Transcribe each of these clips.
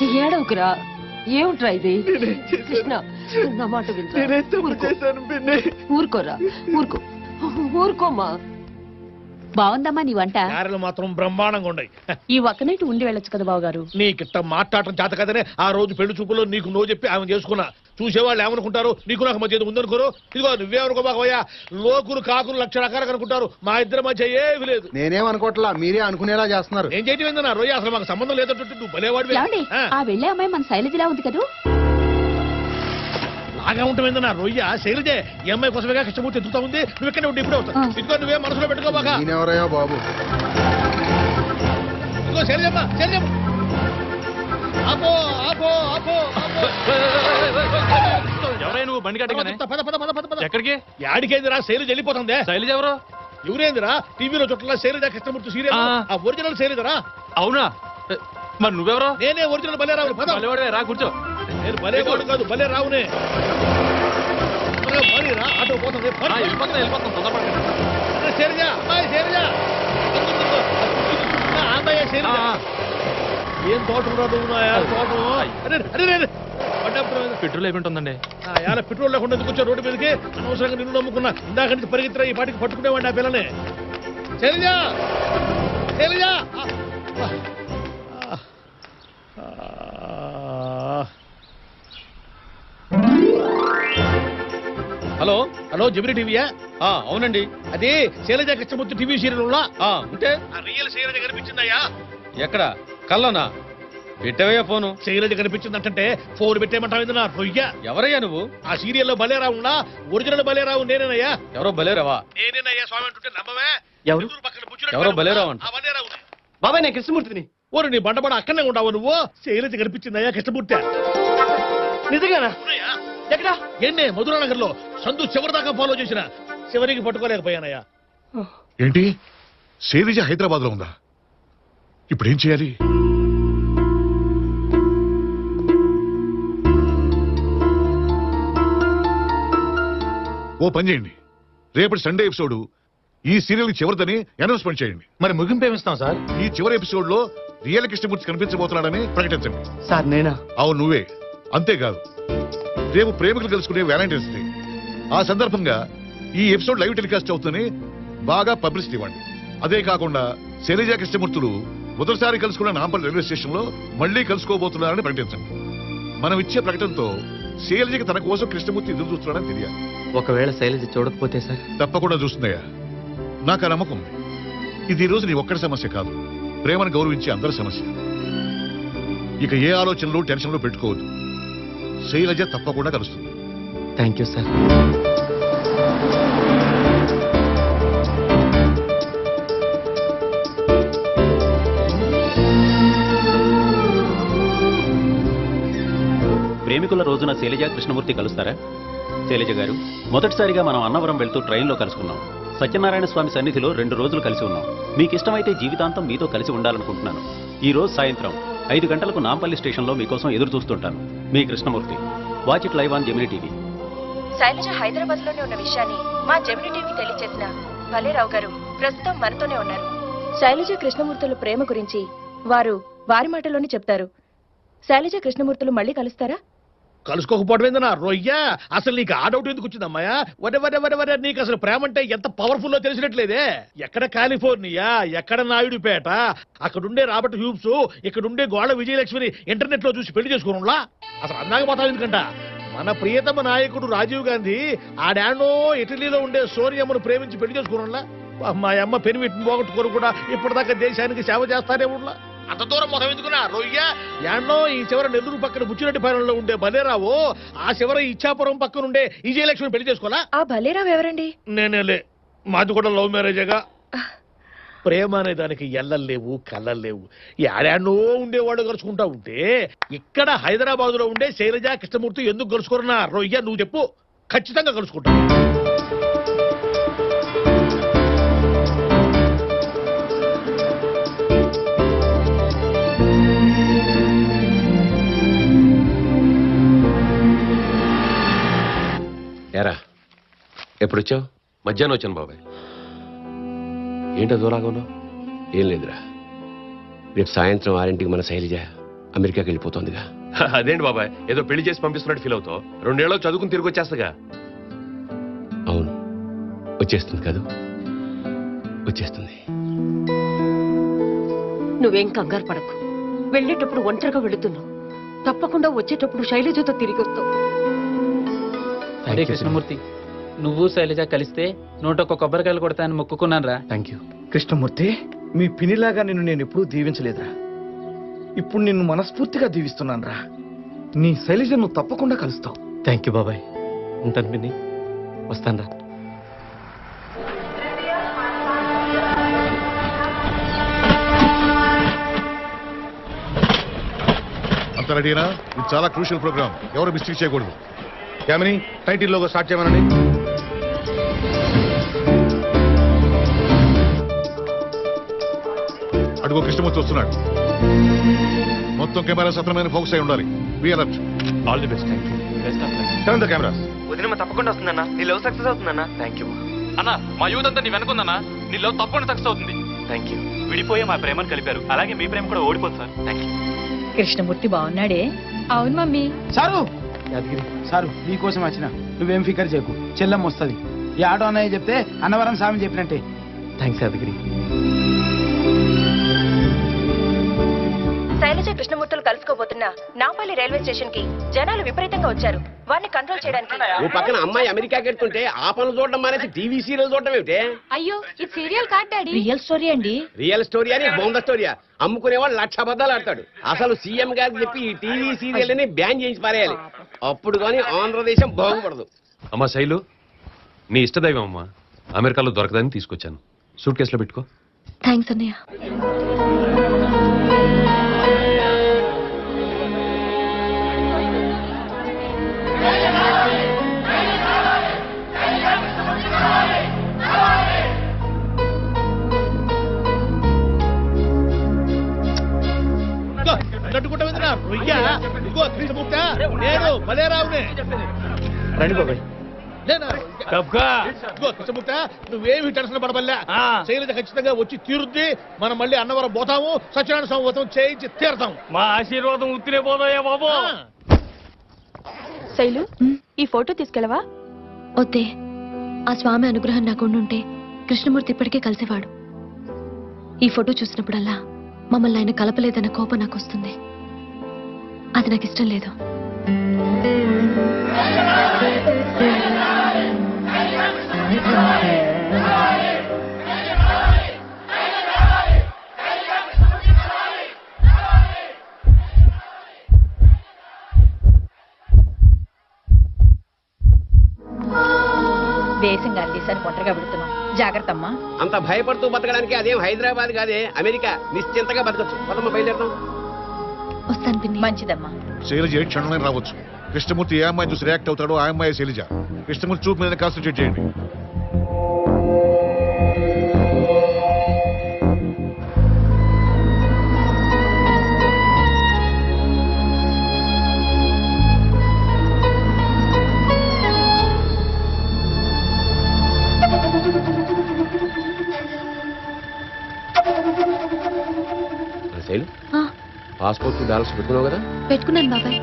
ఏడవకురా. ఏమిట్రా ఇది? కృష్ణ నా మాట ఊరుకోరా. ఊరుకోమ్మా. బాగుందమ్మా నీ వంట. గారెలు మాత్రం బ్రహ్మాండంగా ఉన్నాయి. ఈ ఒక్క నైట్ ఉండి వెళ్ళొచ్చు కదా బావగారు. నీకిట్ట మాట్లాడటం చేత కదనే ఆ రోజు పెళ్లి చూపులో నీకు నో చెప్పి ఆమె చేసుకున్నా. చూసేవాళ్ళు ఏమనుకుంటారు, నీకు నాకు మధ్య ఉందనుకోరు. ఇదిగో నువ్వేమనుకోబాకయ్యా, లోకులు కాకులు లక్ష రకాలుగా అనుకుంటారు. మా ఇద్దరి మధ్య ఏమీ లేదు. నేనేమనుకోవట్లా, మీరే అనుకునేలా చేస్తున్నారు. ఏం చేయటం ఏందన్నా రొయ్య, అసలు మాకు సంబంధం లేదంటే నువ్వు భలేవాడివి. ఆ వెళ్ళే అమ్మాయి మన శైలజలా ఉంది కదా. బాగా ఉంటుందా రొయ్య? శైలజే ఈ అమ్మాయి కోసమేగా కృష్ణమూర్తి ఎదుగుతా ఉంది. నువ్వు ఎక్కడ ఉంటే ఇప్పుడే అవుతావు. ఇదిగో నువ్వే మనసులో పెట్టుకోబాక. ఎవరయ్యా బాబు? ఇదిగో శైలజమ్మ, శైలజమ్మ ఆపో ఆపో ఆపో ఆపో. ఎవరైనా నువ్వు బండి కట్టగానే ఎక్కడికి? యాడికేందిరా శైలజ వెళ్ళిపోతుందే. శైలజ ఎవరు? ఎవరేందిరా టీవీలో చుట్టలా శైలజ కృష్ణమూర్తి సీరియల్, ఆ ఒరిజినల్ శైలజరా. అవునా? మరి నువ్వెవరో? నేనే ఒరిజినల్ బలేరావు. భలేవాడే, రా కూర్చో. నేను బలేవాడు కాదు, బలే రావునే. ఆటో పోతుంది. వెళ్ళిపోతాం తొందరపడకండి. శైలజ, అమ్మాయి శైలజ, అమ్మాయి శైలజ. ఏం తోటలు రాదు తోటం. పెట్రోల్ అయిపోతుందండి. పెట్రోల్ లేకుండా ఎందుకు వచ్చా రోడ్డు మీదకి? అనవసరంగా నిన్ను నమ్ముకున్నా. ఇందాక నుంచి పరిగెత్తరా ఈ పాటికి పట్టుకునేవాడిని ఆ పిల్లని. శైలజ, శైలజ. హలో హలో, జమిని టీవీయా? అవునండి. అది శైలజ కృష్ణమూర్తి టీవీ సీరియల్ ఉంటే రియల్ శైలజ కనిపించిందయ్యా. ఎక్కడ? కల్లోనా? పెట్టవయ్యా ఫోను. శైలజ కనిపించిందంటే ఫోన్ పెట్టేయమంటావు నా రొయ్య. ఎవరయ్యా నువ్వు? ఆ సీరియల్లో బలేరావు ఒరిజినల్ బలేరావు నేనేనయ్యా. ఎవరో బలేరావా? నేనేనయ్యా స్వామి అంటుంటే నమ్మవే. ఎవరో బలేరావు అంట. బాబాయ్ నేను కృష్ణమూర్తిని. ఓరు నీ బండబడ అక్కడనే ఉండవు నువ్వు. శైలజ కనిపించిందయ్యా కృష్ణమూర్తి. నిజంగానా? ఎక్కడ? ఎన్నే మధురానగర్ లో సందు చివరి దాకా ఫాలో చేసిన, చివరికి పట్టుకోలేకపోయానయ్యా. ఏంటి శైలజ హైదరాబాద్ లో ఉందా? ఇప్పుడేం చేయాలి? ఓ పని చేయండి, రేపటి సండే ఎపిసోడ్ ఈ సీరియల్ చివరిదని అనౌన్స్మెంట్ చేయండి. మరి ముగింపు ఏమిస్తాం సార్? ఈ చివరి ఎపిసోడ్ లో రియల్ కృష్ణమూర్తి కనిపించబోతున్నాడని ప్రకటించండి. సార్ నేనా? అవును నువ్వే. అంతేకాదు, రేపు ప్రేమికులు కలుసుకునే వ్యాలంటైన్స్ డే. ఆ సందర్భంగా ఈ ఎపిసోడ్ లైవ్ టెలికాస్ట్ అవుతుందని బాగా పబ్లిసిటీ ఇవ్వండి. అదే కాకుండా శైలజ కృష్ణమూర్తులు మొదటిసారి కలుసుకున్న నాంపల్లి రైల్వే స్టేషన్ లో మళ్లీ కలుసుకోబోతున్నారని ప్రకటించండి. మనం ఇచ్చే ప్రకటనతో శైలజకి తన కోసం కృష్ణమూర్తి ఎదురు చూస్తున్నాడని తెలియాలి. ఒకవేళ శైలజ చూడకపోతే సార్? తప్పకుండా చూస్తుందయ్యా, నాకు ఆ నమ్మకం. ఇది ఈ రోజు నీ ఒక్కడి సమస్య కాదు, ప్రేమను గౌరవించే అందరి సమస్య. ఇక ఏ ఆలోచనలు టెన్షన్లు పెట్టుకోవద్దు. శైలజ తప్పకుండా కలుస్తుంది. Thank you sir. ప్రేమికుల రోజున శైలజ కృష్ణమూర్తి కలుస్తారా? శైలజ గారు, మొదటిసారిగా మనం అన్నవరం వెళ్తూ ట్రైన్లో కలుసుకున్నాం. సత్యనారాయణ స్వామి సన్నిధిలో 2 రోజులు కలిసి ఉన్నాం. మీకు ఇష్టమైతే జీవితాంతం మీతో కలిసి ఉండాలనుకుంటున్నాను. ఈ రోజు సాయంత్రం 5 గంటలకు నాంపల్లి స్టేషన్లో మీకోసం ఎదురు చూస్తుంటాను. మీ Krishnamurthy. Watch it live on Gemini TV. Shailaja Hyderabad లోనే ఉన్న విషయాన్ని మా జెమిని టీవీ తెలియజేసిన భలేరావు గారు ప్రస్తుతం మనతోనే ఉన్నారు. శైలజ కృష్ణమూర్తుల ప్రేమ గురించి వారి మాటలోనే చెప్తారు. శైలజ కృష్ణమూర్తులు మళ్ళీ కలుస్తారా? కలుసుకోకపోవడం నా రొయ్య. అసలు నీకు ఆ డౌట్ ఎందుకు వచ్చింది అమ్మాయా? వరే నీకు అసలు ప్రేమ అంటే ఎంత పవర్ఫుల్లో తెలిసినట్లేదే. ఎక్కడ కాలిఫోర్నియా, ఎక్కడ నాయుడుపేట, అక్కడుండే రాబర్ట్ హ్యూబ్స్, ఇక్కడుండే గోళ్ళ విజయలక్ష్మిని ఇంటర్నెట్ లో చూసి పెళ్లి చేసుకోనులా? అసలు అందాక పోతావు ఎందుకంట? మన ప్రియతమ నాయకుడు రాజీవ్ గాంధీ ఆడానో ఇటలీలో ఉండే సోనియమ్మను ప్రేమించి పెళ్లి చేసుకోనులా? మా అమ్మ పెనిమిటిని పోగొట్టుకోరు కూడా ఇప్పటిదాకా దేశానికి సేవ చేస్తానే ఉన్నా. అంత దూరం మొహం ఎందుకున్నా రొయ్య? యాడ్నో ఈ చివర నెల్లూరు పక్కన బుచ్చిరెడ్డిపాలెంలో ఉండే బలేరావు, ఆ చివర ఇచ్చాపురం పక్కన ఉండే విజయలక్ష్మి పెళ్లి చేసుకోవాలా? ఆ బలేరావు ఎవరండి? నేనేలే. మాది కూడా లవ్ మ్యారేజేగా. ప్రేమ అనే దానికి ఎల్లలేవు, కళ్ళలేవు. యాడానో ఉండేవాడు కలుసుకుంటా ఉంటే ఇక్కడ హైదరాబాద్ లో ఉండే శైలజ కృష్ణమూర్తి ఎందుకు కలుసుకోరన్నా రొయ్య? నువ్వు చెప్పు. ఖచ్చితంగా కలుసుకుంటా. ఏరా ఎప్పుడొచ్చావు? మధ్యాహ్నం వచ్చాను బాబాయ్. ఏంటో దూరాగా ఉన్నావు? ఏం లేదురా, రేపు సాయంత్రం 6ంటికి మన శైలజ అమెరికాకి వెళ్ళిపోతుందిగా. అదేంటి బాబాయ్, ఏదో పెళ్లి చేసి పంపిస్తున్నట్టు ఫీల్ అవుతావు. 2 ఏళ్ళు చదువుకుని తిరిగి వచ్చేస్తగా. అవును, వచ్చేస్తుంది కాదు, వచ్చేస్తుంది. నువ్వేం కంగారు పడకు. వెళ్ళేటప్పుడు ఒంటరిగా వెళుతున్నావు, తప్పకుండా వచ్చేటప్పుడు శైలజతో తిరిగి వస్తావు. అరే కృష్ణమూర్తి, నువ్వు శైలజ కలిస్తే 101 కొబ్బరికాయలు కొడతానని మొక్కుకున్నాను రా. Thank you. కృష్ణమూర్తి, మీ పినిలాగా నిన్ను నేను ఎప్పుడూ దీవించలేదురా. ఇప్పుడు నిన్ను మనస్ఫూర్తిగా దీవిస్తున్నాను రా. నీ శైలజ నువ్వు తప్పకుండా కలుస్తావు. థ్యాంక్ యూ బాబాయ్. ఉంటాను పిన్ని, వస్తాను రా. అంత రెడీనా? ఇది చాలా క్రూషియల్ ప్రోగ్రామ్, ఎవరు మిస్టేక్ చేయకూడదు. యామిని, టైటిల్ లోగో స్టార్ట్ చేయమనండి. అడుగు కృష్ణమూర్తి వస్తున్నాడు. మొత్తం కెమెరా సఫలమైన ఫోకస్ అయి ఉండాలి. Be alert. All the best. Thank you. Turn the cameras. వదిన తప్పకుండా వస్తుందన్నా. నీ లవ్ సక్సెస్ అవుతుందన్నా. థ్యాంక్ యూ అన్న, మా యూత్ అంతా నీ వెనుకుందన్నా. నీ లవ్ తప్పకుండా సక్సెస్ అవుతుంది. Thank you. విడిపోయి మా ప్రేమను కలిపారు, అలాగే మీ ప్రేమ కూడా ఓడిపోతుంది సార్. Thank you. కృష్ణమూర్తి బాగున్నాడే. అవును మమ్మీ. సారు, యాదగిరి సారు నీకోసం వచ్చిన. నువ్వేం ఫికర్ చేయకు, చెల్లం వస్తుంది. ఈ ఆటో అన్నయ్య చెప్తే అన్నవరం స్వామి చెప్పినట్టే. థ్యాంక్స్ యాదగిరి. శైలజ కృష్ణమూర్తులు కలుసుకోబోతున్న నాంపల్లి రైల్వే స్టేషన్ కి జనాలు విపరీతంగా వచ్చారు. వారిని కంట్రోల్ చేయడానికి ఓ పక్కన అమ్మాయి అమెరికాకి వెళ్తుంటే ఆ పనులు చూడడం మానేసి టీవీ సీరియల్ చూడడం ఏమిటే? అయ్యో, ఇది సీరియల్ కాదు డాడీ, రియల్ స్టోరీ అండి. రియల్ స్టోరీ అని బొంద స్టోరీయా? అమ్ముకునేవాడు 1,00,000 అబద్ధాలు ఆడతాడు. అసలు సీఎం గారికి చెప్పి ఈ టీవీ సీరియల్ ని బ్యాన్ చేయించి పారేయాలి. అప్పుడు కానీ ఆంధ్రదేశం బాగుపడదు. అమ్మా శైలు, నీ ఇష్టదైవం అమ్మా. అమెరికాలో దొరకదని తీసుకొచ్చాను. సూట్ కేసులో పెట్టుకో. థ్యాంక్స్ అన్నయ్య. నేను బలేరావునే. రండి బాబాయ్. కృష్ణమూర్త, నువ్వేమి టెన్షన్ పడబల్లా. శైలజ ఖచ్చితంగా వచ్చి తీరుద్ది. మనం మళ్ళీ అన్నవరం పోతాము, సత్యనారాయణ స్వామి వ్రతం చేయించి తీరతాం. మా ఆశీర్వాదం ఉత్తినే పోదాయా బాబు. శైలు, ఈ ఫోటో తీసుకెళ్ళవా? వద్దే, ఆ స్వామి అనుగ్రహం నాకుండుంటే కృష్ణమూర్తి ఇప్పటికే కలిసేవాడు. ఈ ఫోటో చూసినప్పుడల్లా మమ్మల్ని ఆయన కలపలేదన్న కోపం నాకు వస్తుంది. అది నాకు ఇష్టం లేదు. దేశంగా దేశాన్ని ఒంటరిగా పెడుతున్నాం. జాగ్రత్త అమ్మా. అంత భయపడుతూ బతకడానికి అదేం హైదరాబాద్ కాదే, అమెరికా. నిశ్చింతగా బతకచ్చు. పదమ్మ బయలుదేరదాం. వస్తాను పిన్ని. మంచిదమ్మా. శైలజ ఏ క్షణంలో రావచ్చు. కృష్ణమూర్తి ఏ అమ్మాయి చూసి రియాక్ట్ అవుతాడో ఆ అమ్మాయి శైలజ. కృష్ణమూర్తి చూపు మీద కాన్సన్ట్రేట్ చేయండి. శైలు, పాస్పోర్ట్ డాలర్స్ పెట్టుకున్నావు కదా? పెట్టుకున్నాను బాబాయ్.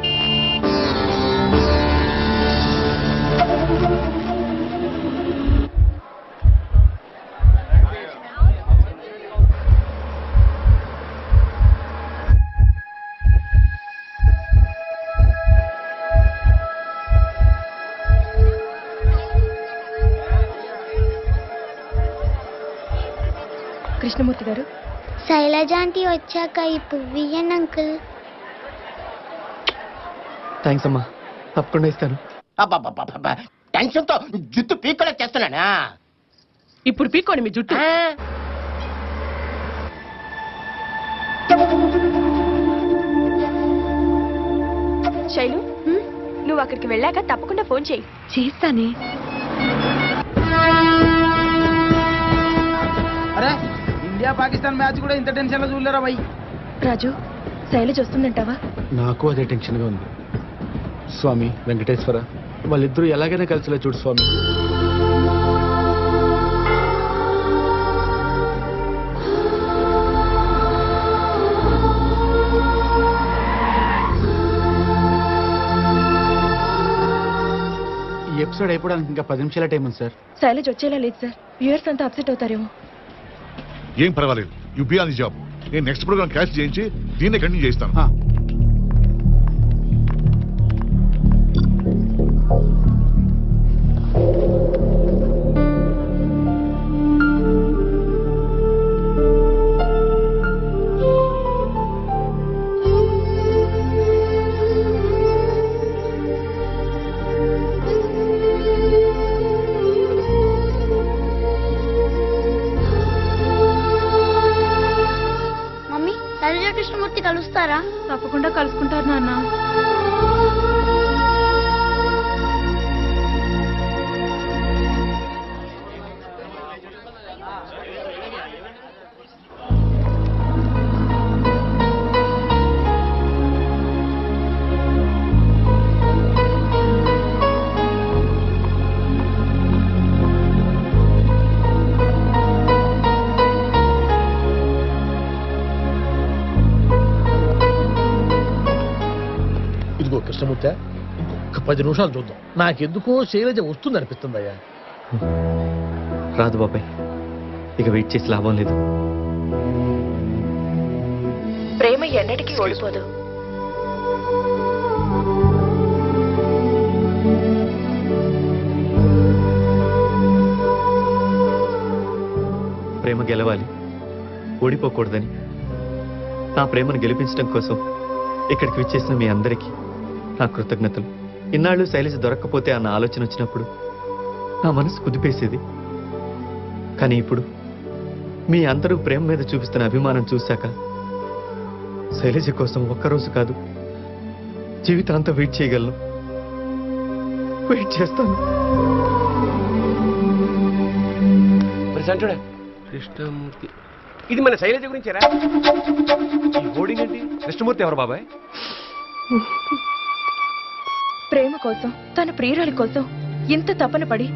కృష్ణమూర్తి గారు, శైలజాంటి వచ్చాక ఈ పువ్వియ్యన్ అంకుల్. థ్యాంక్స్ అమ్మా, తప్పకుండా ఇస్తాను. టెన్షన్ తో జుట్టు పీక్కలే చేస్తున్నానా? ఇప్పుడు పీక్కోండి మీ జుట్టు. శైలు, నువ్వు అక్కడికి వెళ్ళాక తప్పకుండా ఫోన్ చేయి. చేస్తానే. అరే, ఇండియా పాకిస్తాన్ మ్యాచ్ కూడా ఇంత టెన్షన్ లో చూడలేరా భయ్. రాజు, శైలజ వస్తుందంటావా? నాకు అదే టెన్షన్ గా ఉంది. స్వామి వెంకటేశ్వర, వాళ్ళిద్దరూ ఎలాగైనా కలిసిలా చూడు స్వామి. ఎపిసోడ్ అయిపోవడానికి ఇంకా 10 నిమిషాల టైం ఉంది సార్. శైలజ్ వచ్చేలా లేదు సార్. వ్యూయర్స్ అంతా అప్సెట్ అవుతారేమో. ఏం పర్వాలేదు, you be on the job. నేను నెక్స్ట్ ప్రోగ్రామ్ క్యాచ్ చేయించి దీన్నే కంటిన్యూ చేస్తాను. మమ్మీ శైలజ కృష్ణమూర్తి కలుస్తారా? తప్పకుండా కలుసుకుంటారు నాన్న. ఇదిగో కృష్ణమూర్తి, ఇంకొక 10 నిమిషాలు చూద్దాం. నాకెందుకో శైలజ వస్తుంది అనిపిస్తుందయ్యా. రాదు బాబాయ్, ఇక వెయిట్ చేసి లాభం లేదు. ప్రేమ ఎన్నటికీ ఓడిపోదు. ప్రేమ గెలవాలి, ఓడిపోకూడదని నా ప్రేమను గెలిపించడం కోసం ఇక్కడికి విచ్చేసిన మీ అందరికీ నా కృతజ్ఞతలు. ఇన్నాళ్ళు శైలజ దొరక్కపోతే అన్న ఆలోచన వచ్చినప్పుడు నా మనసు కుదిపేసేది. కానీ ఇప్పుడు మీ అందరూ ప్రేమ మీద చూపిస్తున్న అభిమానం చూశాక శైలజ కోసం ఒక్కరోజు కాదు, జీవితాంతం వెయిట్ చేయగలను. వెయిట్ చేస్తాను. కృష్ణమూర్తి, ఇది మన శైలజ గురించేరా? ఈ హోర్డింగ్ ఏంటి? కృష్ణమూర్తి ఎవరు బాబాయ్? ప్రేమ కోసం, తన ప్రియురాలి కోసం ఇంత తపన పడి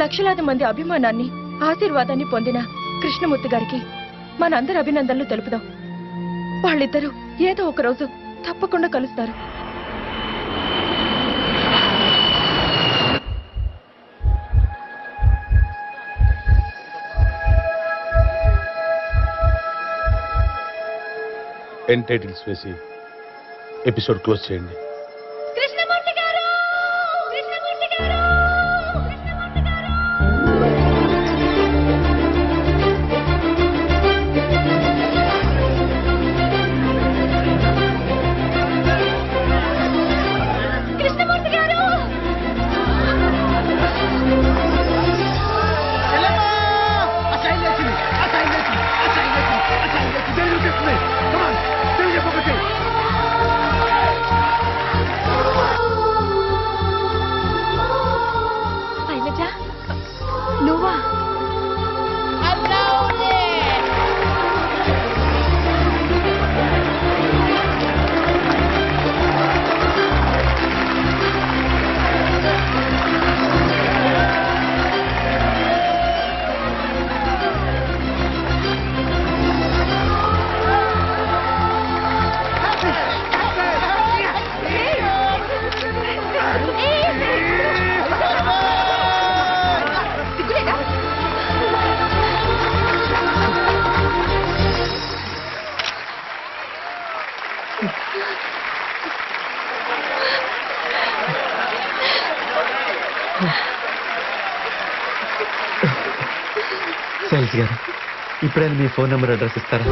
లక్షలాది మంది అభిమానాన్ని, ఆశీర్వాదాన్ని పొందిన కృష్ణమూర్తి గారికి మనందరి అభినందనలు తెలుపుదాం. వాళ్ళిద్దరూ ఏదో ఒక రోజు తప్పకుండా కలుస్తారు. ఎండ్ టైటిల్స్ వేసి ఎపిసోడ్ క్లోజ్ చేయండి. నువ్వా? శైలజ గారు, ఇప్పుడైనా మీ ఫోన్ నెంబర్, అడ్రస్ ఇస్తారా?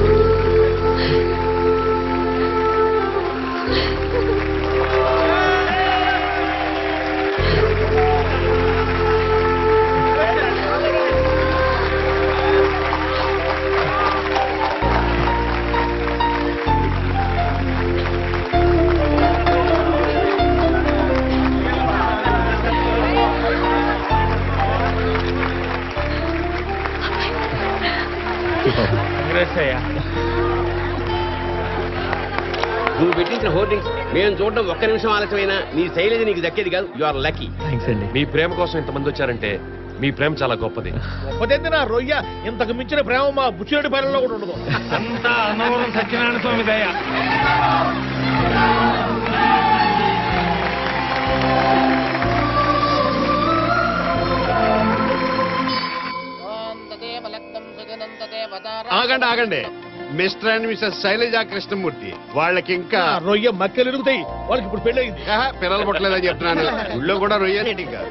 నువ్వు పెట్టించిన హోర్డింగ్స్ మేము చూడడం ఒక్క నిమిషం ఆలస్యమైనా నీ శైలజ నీకు దక్కేది కాదు. You are lucky. థ్యాంక్స్ అండి. మీ ప్రేమ కోసం ఇంతమంది వచ్చారంటే మీ ప్రేమ చాలా గొప్పది. గొప్పదేంది నా రొయ్య, ఇంతకు మించిన ప్రేమ మా బుచ్చిరెడ్డి పాలనలో కూడా ఉండదు. అంతా అన్నవరం సత్యనారాయణ స్వామి దయ. ఆగండి ఆగండి mister and Mrs Shailaja Krishnamurthy వాళ్ళకి ఇంకా రొయ్య మక్కలు ఎరుగుతాయి, వాళ్ళకి ఇప్పుడు పెళ్ళయింది. పిల్లలు పుట్టలేదని చెప్తున్నాను. ఊళ్ళో కూడా రొయ్యలేటి ఇంకా